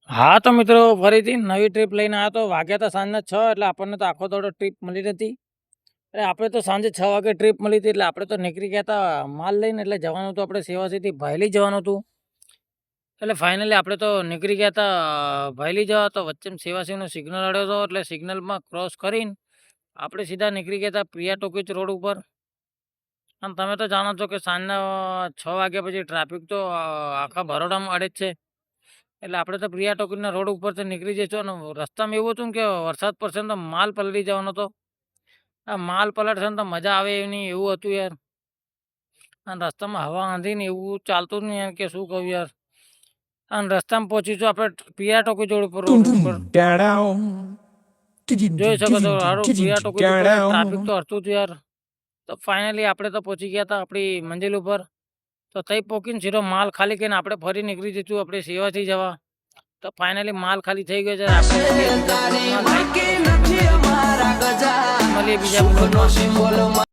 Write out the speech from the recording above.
હા, તો મિત્રો ફરીથી નવી ટ્રીપ લઈને આવ્યો તો વાગ્યા હતા સાંજના 6 એટલે આપણને તો આખો દાડો ટ્રીપ મળી નથી. એટલે આપણે તો સાંજે 6 વાગે ટ્રીપ મળી હતી એટલે આપણે તો નીકળી ગયા હતા માલ લઈને એટલે જવાનું હતું આપણે સેવાસીથી ભાયલી જવાનું હતું. એટલે ફાઇનલી આપણે તો નીકળી ગયા હતા ભાયલી જવા તો વચ્ચે સેવાસીનું સિગ્નલ અડ્યો હતો એટલે સિગ્નલમાં ક્રોસ કરીને આપણે સીધા નીકળી ગયા હતા પ્રિયા ટોકીજ રોડ ઉપર. અને તમે તો જાણો છો કે સાંજના 6 વાગ્યા પછી ટ્રાફિક તો આખા બરોડામાં અડે જ છે. એટલે આપણે તો પ્રિયા ટોકીજના રોડ ઉપરથી નીકળી જઈશું અને રસ્તામાં એવું હતું ને કે વરસાદ પડશે ને તો માલ પલળી જવાનો હતો. આ માલ પલળશે ને તો મજા આવે એવી નહીં એવું હતું યાર. અને રસ્તામાં હવા આંધી ને એવું ચાલતું જ નહીં યાર કે શું કહું યાર. અને રસ્તામાં પહોંચીશું આપણે પ્રિયા ટોકીજ રોડ ઉપર જોઈ શકો છો સારું પ્રિયા ટોકીજ ઉપર ટ્રાફિક તો હરતું હતું યાર. તો ફાઇનલી આપણે તો પહોંચી ગયા હતા આપણી મંજિલ ઉપર. તો તઈ પહોંચીને સીધો માલ ખાલી કરીને આપણે ફરી નીકળી જઈશું આપણે સેવાથી જવા. તો ફાઇનલી માલ ખાલી થઈ ગયો છે આપણે મળીએ બીજા